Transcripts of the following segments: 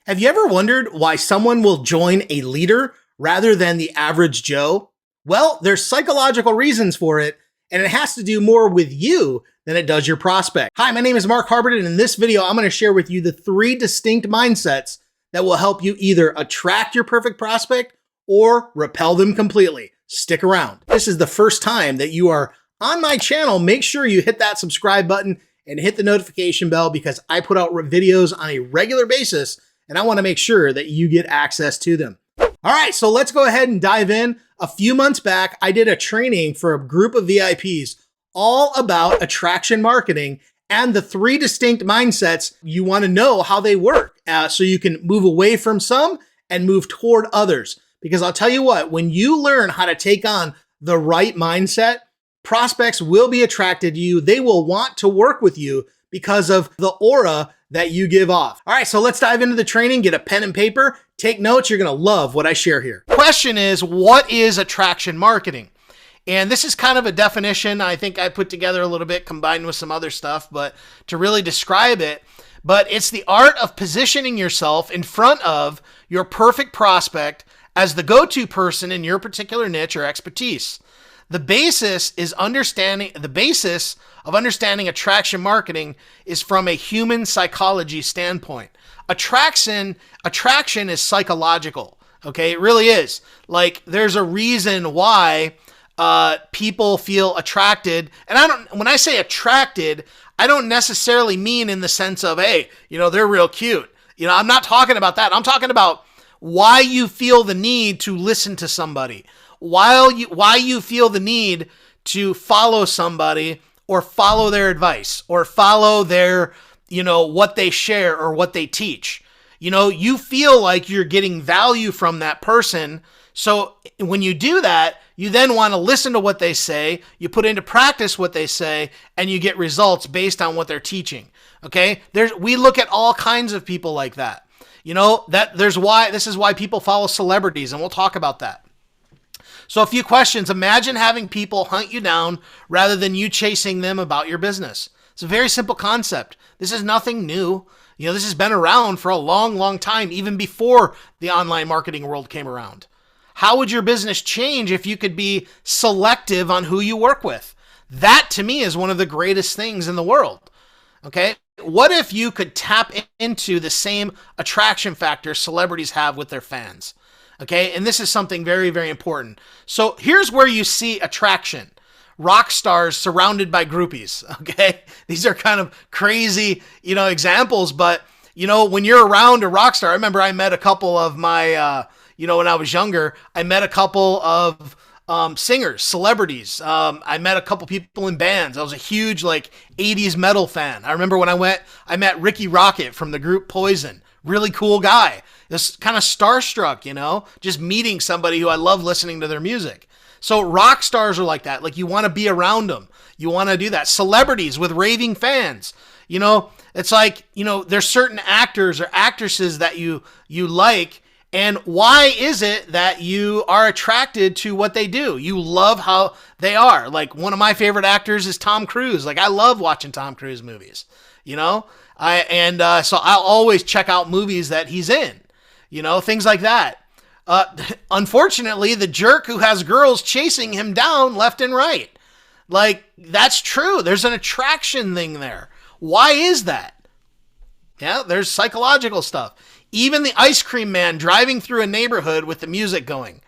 Have you ever wondered why someone will join a leader rather than the average Joe? Well, there's psychological reasons for it, and it has to do more with you than it does your prospect. Hi, my name is Mark Harbert, and in this video, I'm going to share with you the 3 distinct mindsets that will help you either attract your perfect prospect or repel them completely. Stick around. If this is the first time that you are on my channel, make sure you hit that subscribe button and hit the notification bell because I put out videos on a regular basis and I want to make sure that you get access to them. All right, so let's go ahead and dive in. A few months back, I did a training for a group of VIPs all about attraction marketing and the 3 distinct mindsets you want to know how they work so you can move away from some and move toward others. Because I'll tell you what, when you learn how to take on the right mindset, prospects will be attracted to you. They will want to work with you because of the aura that you give off. All right, so let's dive into the training, get a pen and paper, take notes. You're gonna love what I share here. Question is, what is attraction marketing? And this is kind of a definition I think I put together a little bit combined with some other stuff, but to really describe it, but it's the art of positioning yourself in front of your perfect prospect as the go-to person in your particular niche or expertise. The basis of understanding attraction marketing is from a human psychology standpoint. Attraction is psychological. Okay, it really is. Like, there's a reason why people feel attracted. And when I say attracted, I don't necessarily mean in the sense of, hey, they're real cute. I'm not talking about that. I'm talking about why you feel the need to listen to somebody, why you feel the need to follow somebody or follow their advice or follow their, what they share or what they teach. You feel like you're getting value from that person. So when you do that, you then want to listen to what they say, you put into practice what they say, and you get results based on what they're teaching. Okay? We look at all kinds of people like that. This is why people follow celebrities, and we'll talk about that. So a few questions. Imagine having people hunt you down rather than you chasing them about your business. It's a very simple concept. This is nothing new. This has been around for a long, long time, even before the online marketing world came around. How would your business change if you could be selective on who you work with? That, to me, is one of the greatest things in the world. Okay? What if you could tap into the same attraction factor celebrities have with their fans? Okay, and this is something very, very important. So here's where you see attraction. Rock stars surrounded by groupies, okay? These are kind of crazy, examples, but, when you're around a rock star, I remember I met a couple of my, when I was younger, I met a couple of singers, celebrities. I met a couple people in bands. I was a huge, 80s metal fan. I remember when I met Ricky Rocket from the group Poison. Really cool guy. Just kind of starstruck, just meeting somebody who I love listening to their music. So rock stars are like that. Like, you want to be around them. You want to do that. Celebrities with raving fans. It's like, there's certain actors or actresses that you like. And why is it that you are attracted to what they do? You love how they are. Like, one of my favorite actors is Tom Cruise. Like, I love watching Tom Cruise movies, so I'll always check out movies that he's in, things like that. Unfortunately, the jerk who has girls chasing him down left and right. Like, that's true. There's an attraction thing there. Why is that? Yeah, there's psychological stuff. Even the ice cream man driving through a neighborhood with the music going.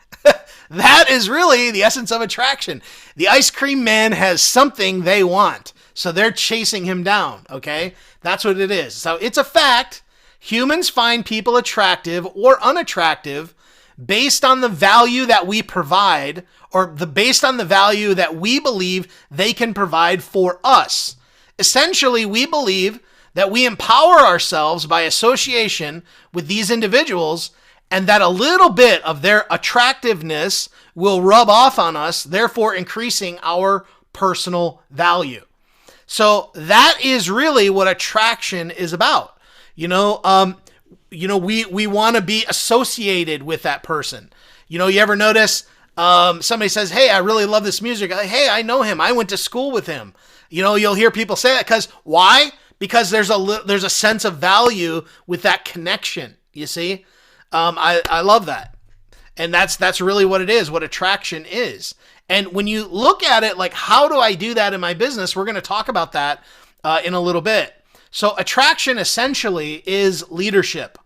That is really the essence of attraction. The ice cream man has something they want, so they're chasing him down, okay? That's what it is. So it's a fact. Humans find people attractive or unattractive based on the value that we provide or based on the value that we believe they can provide for us. Essentially, we believe that we empower ourselves by association with these individuals and that a little bit of their attractiveness will rub off on us, therefore increasing our personal value. So that is really what attraction is about. We want to be associated with that person. You ever notice somebody says, hey, I really love this music. Hey, I know him. I went to school with him. You'll hear people say that because why? Because there's a sense of value with that connection. You see? I love that. And that's really what it is, what attraction is. And when you look at it, like, how do I do that in my business? We're going to talk about that in a little bit. So attraction essentially is leadership.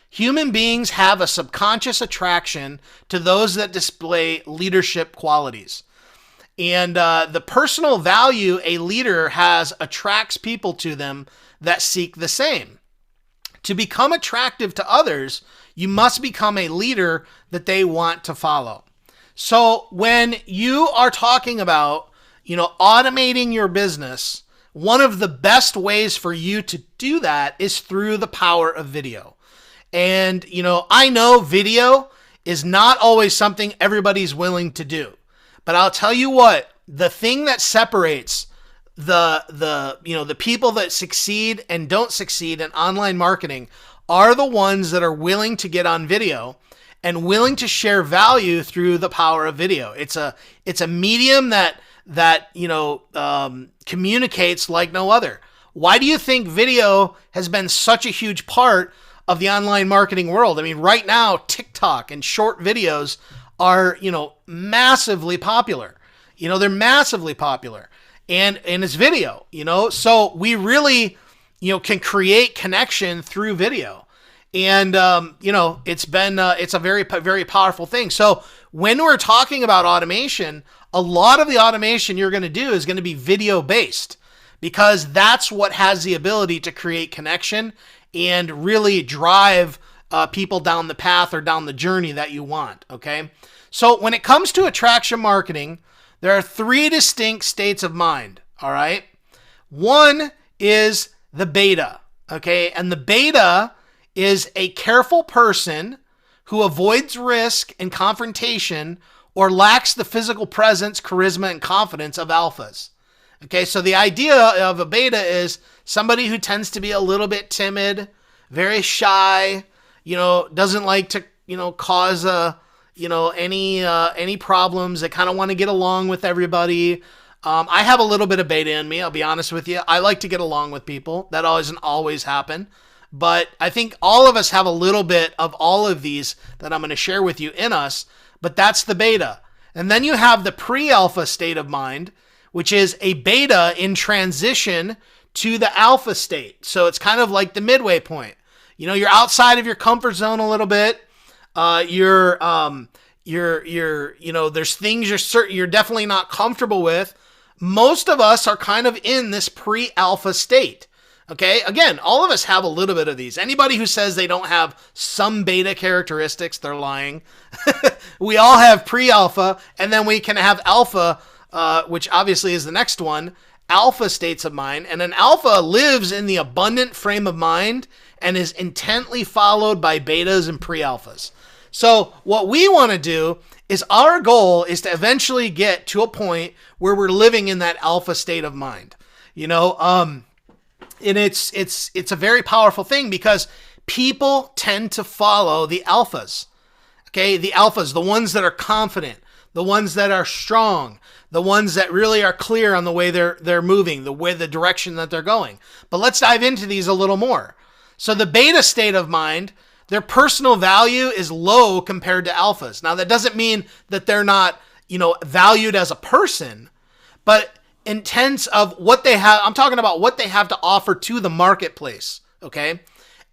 Human beings have a subconscious attraction to those that display leadership qualities. And the personal value a leader has attracts people to them that seek the same. To become attractive to others, you must become a leader that they want to follow. So when you are talking about, automating your business, one of the best ways for you to do that is through the power of video. And, I know video is not always something everybody's willing to do. But I'll tell you what, the thing that separates the people that succeed and don't succeed in online marketing are the ones that are willing to get on video and willing to share value through the power of video. It's a medium that communicates like no other. Why do you think video has been such a huge part of the online marketing world? I mean, right now, TikTok and short videos are, massively popular. They're massively popular. And it's video, so we really, can create connection through video. And, it's a very, very powerful thing. So when we're talking about automation, a lot of the automation you're going to do is going to be video based, because that's what has the ability to create connection and really drive people down the path or down the journey that you want. Okay. So when it comes to attraction marketing, there are 3 distinct states of mind. All right. One is the beta. Okay. And the beta is a careful person who avoids risk and confrontation or lacks the physical presence, charisma, and confidence of alphas. Okay. So the idea of a beta is somebody who tends to be a little bit timid, very shy, doesn't like to, cause any problems. They kind of want to get along with everybody. I have a little bit of beta in me. I'll be honest with you. I like to get along with people. That doesn't always happen, but I think all of us have a little bit of all of these that I'm going to share with you in us, but that's the beta. And then you have the pre-alpha state of mind, which is a beta in transition to the alpha state. So it's kind of like the midway point. You're outside of your comfort zone a little bit. There's things you're definitely not comfortable with. Most of us are kind of in this pre-alpha state. Okay. Again, all of us have a little bit of these. Anybody who says they don't have some beta characteristics, they're lying. We all have pre-alpha, and then we can have alpha, which obviously is the next one, alpha states of mind. And an alpha lives in the abundant frame of mind and is intently followed by betas and pre-alphas. So what we want to do is, our goal is to eventually get to a point where we're living in that alpha state of mind, and it's a very powerful thing, because people tend to follow the alphas. Okay. The alphas, the ones that are confident, the ones that are strong, the ones that really are clear on the way they're moving, the direction that they're going. But let's dive into these a little more. So the beta state of mind, their personal value is low compared to alphas. Now, that doesn't mean that they're not, valued as a person, but in terms of what they have, I'm talking about what they have to offer to the marketplace. Okay.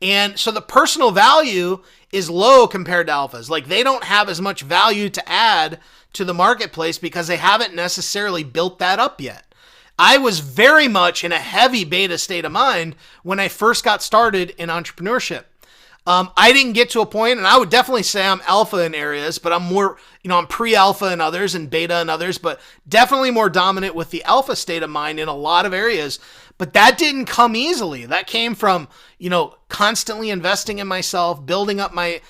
And so the personal value is low compared to alphas. Like, they don't have as much value to add to the marketplace because they haven't necessarily built that up yet. I was very much in a heavy beta state of mind when I first got started in entrepreneurship. I didn't get to a point, and I would definitely say I'm alpha in areas, but I'm more, I'm pre-alpha in others and beta in others, but definitely more dominant with the alpha state of mind in a lot of areas. But that didn't come easily. That came from, constantly investing in myself, building up my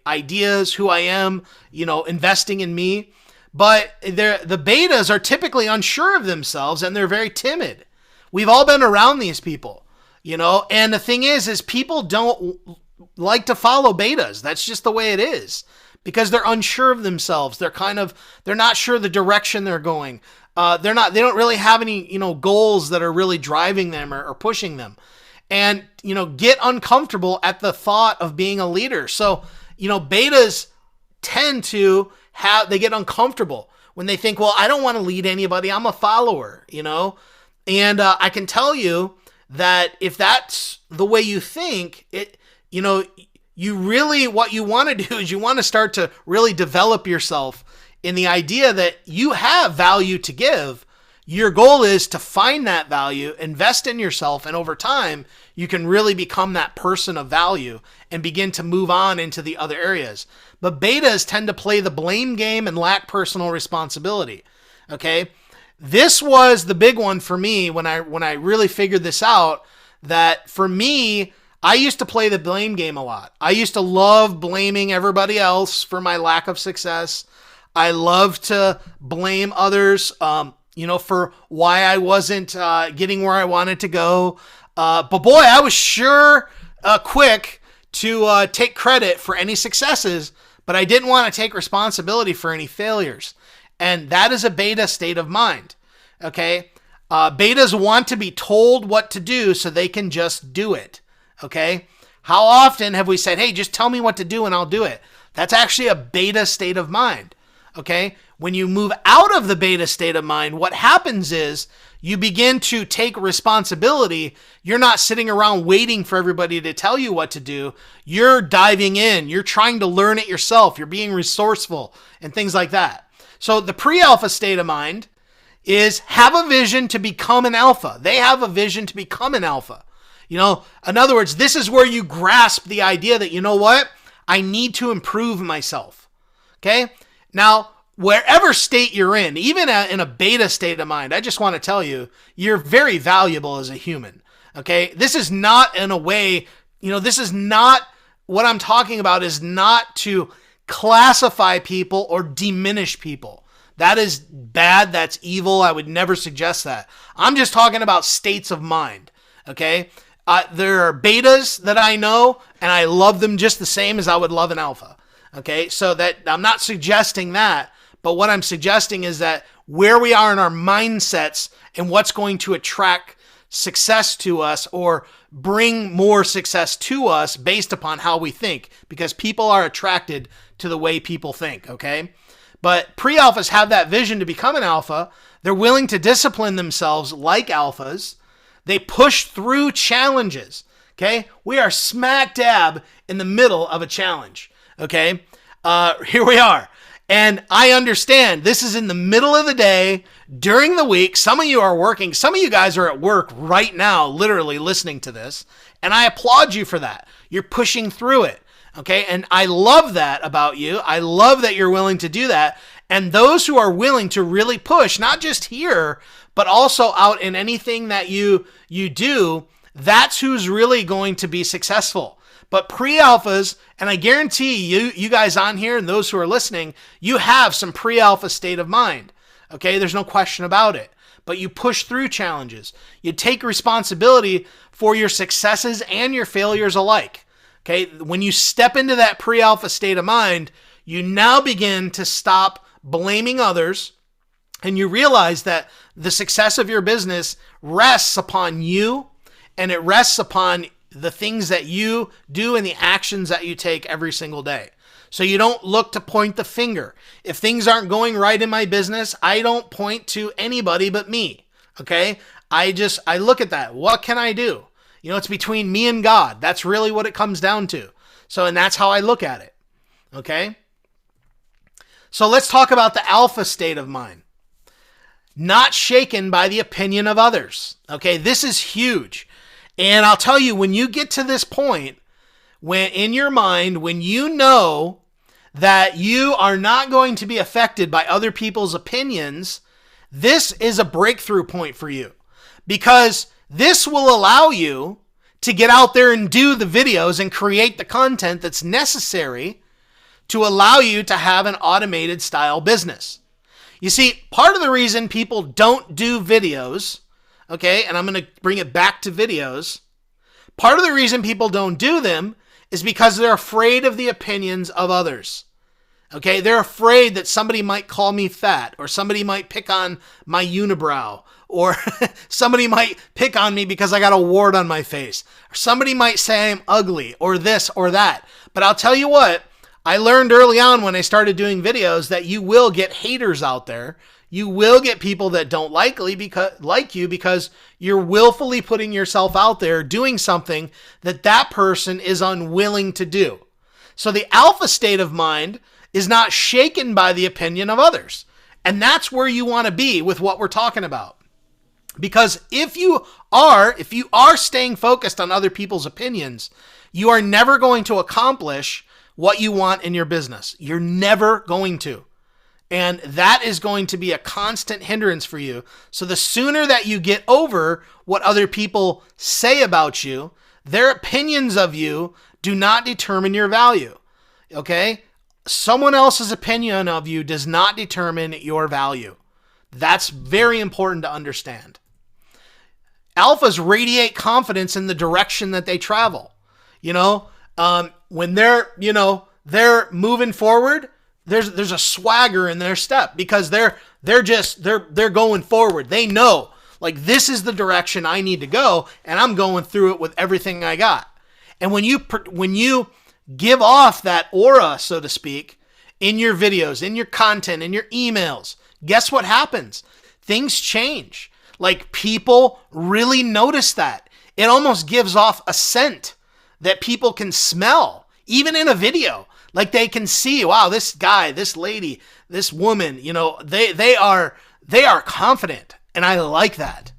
ideas, who I am, investing in me. But the betas are typically unsure of themselves, and they're very timid. We've all been around these people. And the thing is people don't like to follow betas. That's just the way it is, because they're unsure of themselves. They're not sure the direction they're going. They don't really have any, goals that are really driving them or pushing them. and, get uncomfortable at the thought of being a leader. So, betas tend to they get uncomfortable when they think, well, I don't want to lead anybody. I'm a follower, and I can tell you that if that's the way you think, you really, what you want to do is you want to start to really develop yourself in the idea that you have value to give. Your goal is to find that value, invest in yourself, and over time, you can really become that person of value and begin to move on into the other areas. But betas tend to play the blame game and lack personal responsibility. Okay? This was the big one for me when I really figured this out, that for me, I used to play the blame game a lot. I used to love blaming everybody else for my lack of success. I love to blame others, for why I wasn't getting where I wanted to go. But boy, I was sure quick to take credit for any successes, but I didn't want to take responsibility for any failures. And that is a beta state of mind. Okay? Betas want to be told what to do so they can just do it. Okay? How often have we said, hey, just tell me what to do and I'll do it? That's actually a beta state of mind. Okay? When you move out of the beta state of mind, what happens is you begin to take responsibility. You're not sitting around waiting for everybody to tell you what to do. You're diving in. You're trying to learn it yourself. You're being resourceful and things like that. So the pre-alpha state of mind is have a vision to become an alpha. They have a vision to become an alpha. In other words, this is where you grasp the idea that, you know what? I need to improve myself. Okay? Now, wherever state you're in, even in a beta state of mind, I just want to tell you, you're very valuable as a human. Okay? This is not in a way, this is not, what I'm talking about is not to classify people or diminish people. That is bad. That's evil. I would never suggest that. I'm just talking about states of mind. Okay? There are betas that I know, and I love them just the same as I would love an alpha. Okay? So that I'm not suggesting that, but what I'm suggesting is that where we are in our mindsets and what's going to attract success to us or bring more success to us based upon how we think, because people are attracted to the way people think. Okay? But pre-alphas have that vision to become an alpha. They're willing to discipline themselves like alphas. They push through challenges. Okay? We are smack dab in the middle of a challenge. Okay? Here we are. And I understand this is in the middle of the day, during the week. Some of you are working. Some of you guys are at work right now, literally listening to this. And I applaud you for that. You're pushing through it. Okay, and I love that about you. I love that you're willing to do that. And those who are willing to really push, not just here, but also out in anything that you do, that's who's really going to be successful. But pre-alphas, and I guarantee you guys on here and those who are listening, you have some pre-alpha state of mind. Okay, there's no question about it. But you push through challenges. You take responsibility for your successes and your failures alike. Okay, when you step into that pre-alpha state of mind, you now begin to stop blaming others, and you realize that the success of your business rests upon you, and it rests upon the things that you do and the actions that you take every single day. So you don't look to point the finger. If things aren't going right in my business, I don't point to anybody but me. Okay, I look at that. What can I do? It's between me and God. That's really what it comes down to. And that's how I look at it. Okay? So let's talk about the alpha state of mind. Not shaken by the opinion of others. Okay? This is huge. And I'll tell you, when you get to this point, when in your mind, when you know that you are not going to be affected by other people's opinions, this is a breakthrough point for you. Because this will allow you to get out there and do the videos and create the content that's necessary to allow you to have an automated style business. You see, part of the reason people don't do videos, okay, and I'm going to bring it back to videos, part of the reason people don't do them is because they're afraid of the opinions of others. Okay, they're afraid that somebody might call me fat, or somebody might pick on my unibrow, or somebody might pick on me because I got a wart on my face, or somebody might say I'm ugly, or this or that. But I'll tell you what, I learned early on when I started doing videos that you will get haters out there. You will get people that don't like you because you're willfully putting yourself out there doing something that person is unwilling to do. So the alpha state of mind is not shaken by the opinion of others. And that's where you want to be with what we're talking about. Because if you are staying focused on other people's opinions, you are never going to accomplish what you want in your business. You're never going to. And that is going to be a constant hindrance for you. So the sooner that you get over what other people say about you, their opinions of you do not determine your value. Okay? Someone else's opinion of you does not determine your value. That's very important to understand. Alphas radiate confidence in the direction that they travel. When they're moving forward, there's a swagger in their step because they're going forward. They know, like, this is the direction I need to go, and I'm going through it with everything I got. And when you give off that aura, so to speak, in your videos, in your content, in your emails, guess what happens? Things change. Like, people really notice that. It almost gives off a scent that people can smell, even in a video. Like, they can see, wow, this guy, this lady, this woman, they are confident. And I like that.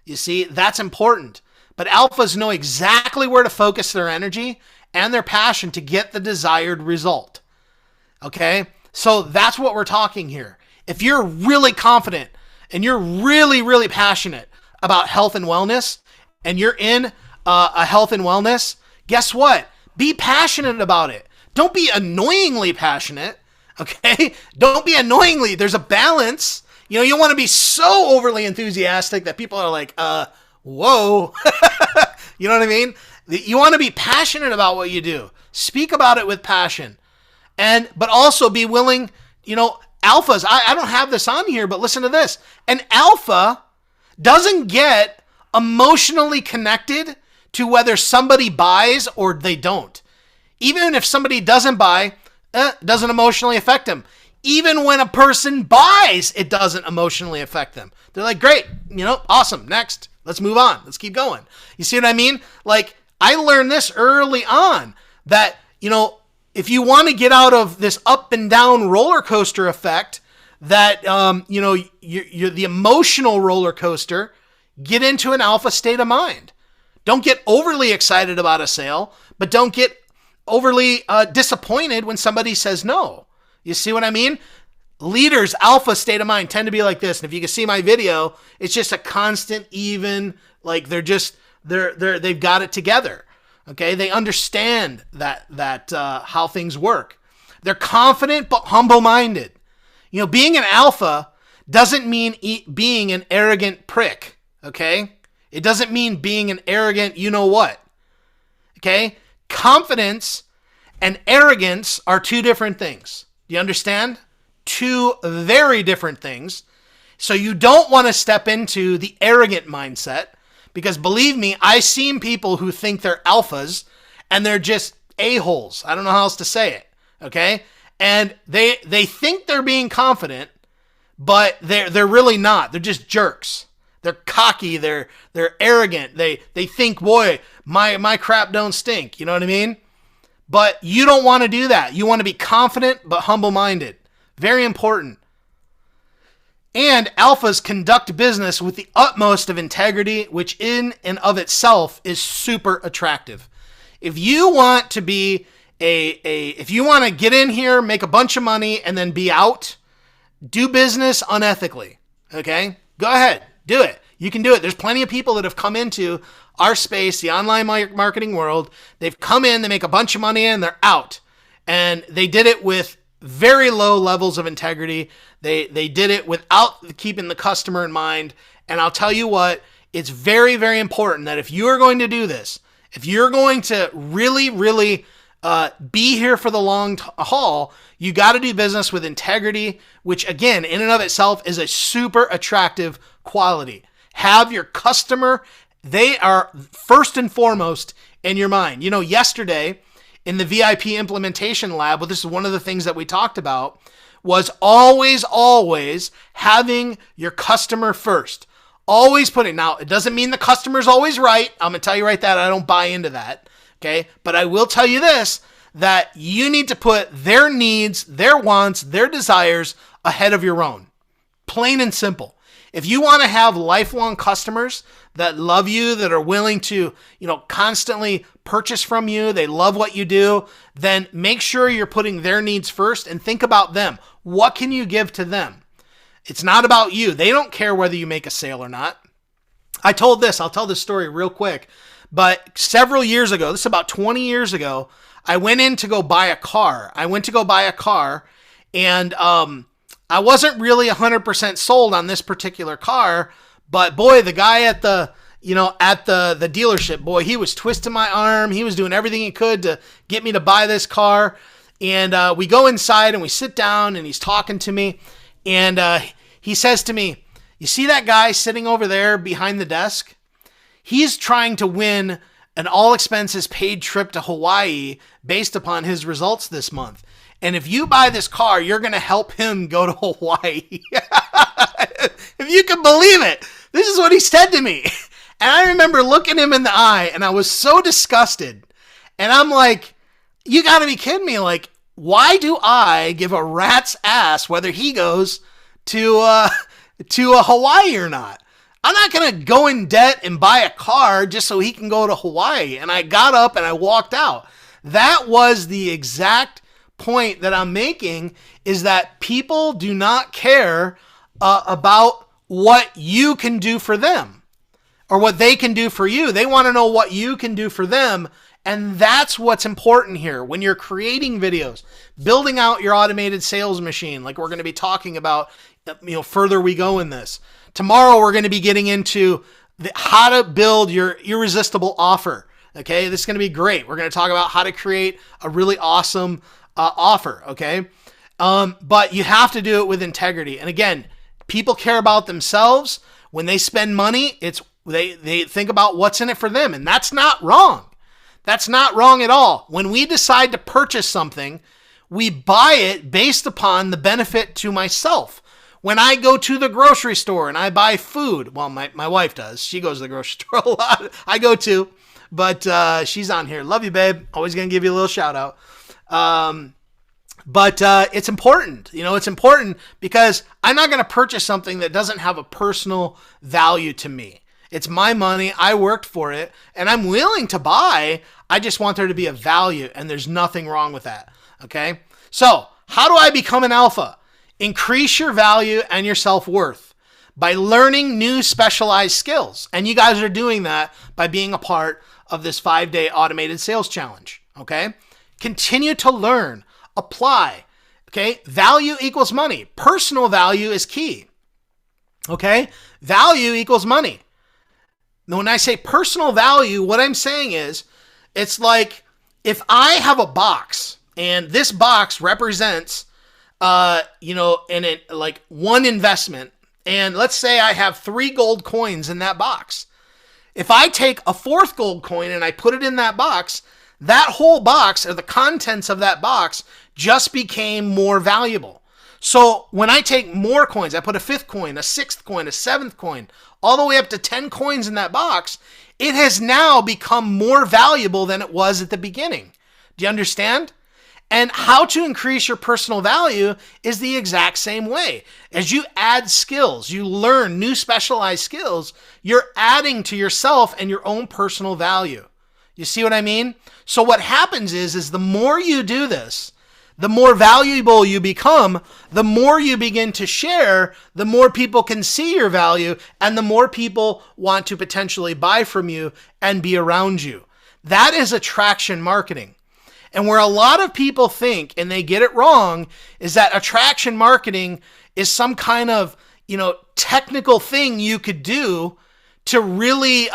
You see, that's important. But alphas know exactly where to focus their energy and their passion to get the desired result. Okay? So that's what we're talking here. If you're really confident and you're really, really passionate about health and wellness, and you're in a health and wellness, guess what? Be passionate about it. Don't be annoyingly passionate, okay? Don't be annoyingly. There's a balance. You don't want to be so overly enthusiastic that people are like, whoa. You know what I mean? You want to be passionate about what you do. Speak about it with passion. But also be willing, alphas. I don't have this on here, but listen to this. An alpha doesn't get emotionally connected to whether somebody buys or they don't. Even if somebody doesn't buy, doesn't emotionally affect them. Even when a person buys, it doesn't emotionally affect them. They're like, great, awesome, next, let's move on, let's keep going. You see what I mean? Like, I learned this early on that, if you want to get out of this up and down roller coaster effect, that, you're the emotional roller coaster, get into an alpha state of mind. Don't get overly excited about a sale, but don't get overly disappointed when somebody says no. You see what I mean? Leaders, alpha state of mind tend to be like this. And if you can see my video, it's just a constant, even, like they've got it together. Okay. They understand that how things work. They're confident, but humble-minded. Being an alpha doesn't mean being an arrogant prick. Okay. It doesn't mean being an arrogant, you-know-what. Okay. Confidence and arrogance are two different things. Do you understand? Two very different things. So you don't want to step into the arrogant mindset, because believe me, I've seen people who think they're alphas and they're just a-holes. I don't know how else to say it. Okay. And they think they're being confident, but they're really not. They're just jerks. They're cocky. They're arrogant. They think, boy, my crap don't stink. You know what I mean? But you don't want to do that. You want to be confident but humble-minded. Very important. And alphas conduct business with the utmost of integrity, which in and of itself is super attractive. If you want to be if you want to get in here, make a bunch of money, and then be out, do business unethically. Okay? Go ahead. Do it. You can do it. There's plenty of people that have come into our space, the online marketing world. They've come in, they make a bunch of money, and they're out. And they did it with very low levels of integrity. They did it without keeping the customer in mind. And I'll tell you what, it's very, very important that if you are going to do this, if you're going to really, really be here for the long haul, you got to do business with integrity, which again, in and of itself is a super attractive quality. Have your customer, they are first and foremost in your mind. You know, yesterday in the VIP implementation lab, well, this is one of the things that we talked about, was always having your customer first. Always putting, now it doesn't mean the customer's always right. I'm going to tell you right that I don't buy into that. Okay. But I will tell you this, that you need to put their needs, their wants, their desires ahead of your own. Plain and simple. If you want to have lifelong customers that love you, that are willing to, constantly purchase from you, they love what you do, then make sure you're putting their needs first and think about them. What can you give to them? It's not about you. They don't care whether you make a sale or not. I'll tell this story real quick, but several years ago, this is about 20 years ago, I went in to go buy a car. And I wasn't really 100% sold on this particular car, but boy, the guy at the dealership, boy, he was twisting my arm. He was doing everything he could to get me to buy this car. And we go inside and we sit down and he's talking to me. And he says to me, "You see that guy sitting over there behind the desk? He's trying to win an all expenses paid trip to Hawaii based upon his results this month. And if you buy this car, you're going to help him go to Hawaii." If you can believe it, this is what he said to me. And I remember looking him in the eye and I was so disgusted. And I'm like, you got to be kidding me. Like, why do I give a rat's ass whether he goes to a Hawaii or not? I'm not going to go in debt and buy a car just so he can go to Hawaii. And I got up and I walked out. That was the exact point that I'm making, is that people do not care about what you can do for them or what they can do for you. They want to know what you can do for them. And that's what's important here. When you're creating videos, building out your automated sales machine, like we're going to be talking about, further we go in this. Tomorrow, we're going to be getting into how to build your irresistible offer. Okay. This is going to be great. We're going to talk about how to create a really awesome offer. Okay. But you have to do it with integrity. And again, people care about themselves. When they spend money, they think about what's in it for them. And that's not wrong. That's not wrong at all. When we decide to purchase something, we buy it based upon the benefit to myself. When I go to the grocery store and I buy food, well, my wife does. She goes to the grocery store a lot. I go too, but she's on here. Love you, babe. Always going to give you a little shout out. But it's important. It's important because I'm not going to purchase something that doesn't have a personal value to me. It's my money. I worked for it and I'm willing to buy. I just want there to be a value, and there's nothing wrong with that. Okay. So how do I become an alpha? Increase your value and your self-worth by learning new specialized skills. And you guys are doing that by being a part of this 5-day automated sales challenge. Okay. Continue to learn, apply. Okay. Value equals money. Personal value is key. Okay. Value equals money. Now, when I say personal value, what I'm saying is, it's like if I have a box and this box represents, like one investment, and let's say I have 3 gold coins in that box. If I take a 4th gold coin and I put it in that box, that whole box, or the contents of that box, just became more valuable. So when I take more coins, I put a 5th coin, a 6th coin, a 7th coin, all the way up to 10 coins in that box, it has now become more valuable than it was at the beginning. Do you understand? And how to increase your personal value is the exact same way. As you add skills, you learn new specialized skills, you're adding to yourself and your own personal value. You see what I mean? So what happens is the more you do this, the more valuable you become, the more you begin to share, the more people can see your value, and the more people want to potentially buy from you and be around you. That is attraction marketing. And where a lot of people think, and they get it wrong, is that attraction marketing is some kind of, technical thing you could do to really,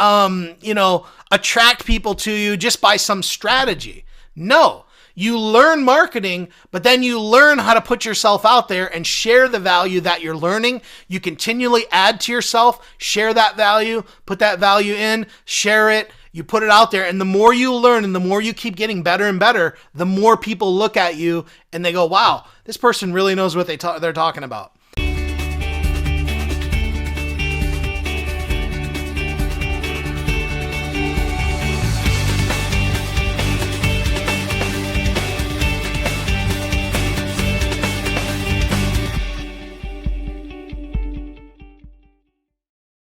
attract people to you just by some strategy. No. You learn marketing, but then you learn how to put yourself out there and share the value that you're learning. You continually add to yourself, share that value, put that value in, share it. You put it out there, and the more you learn and the more you keep getting better and better, the more people look at you and they go, wow, this person really knows what they're talking about.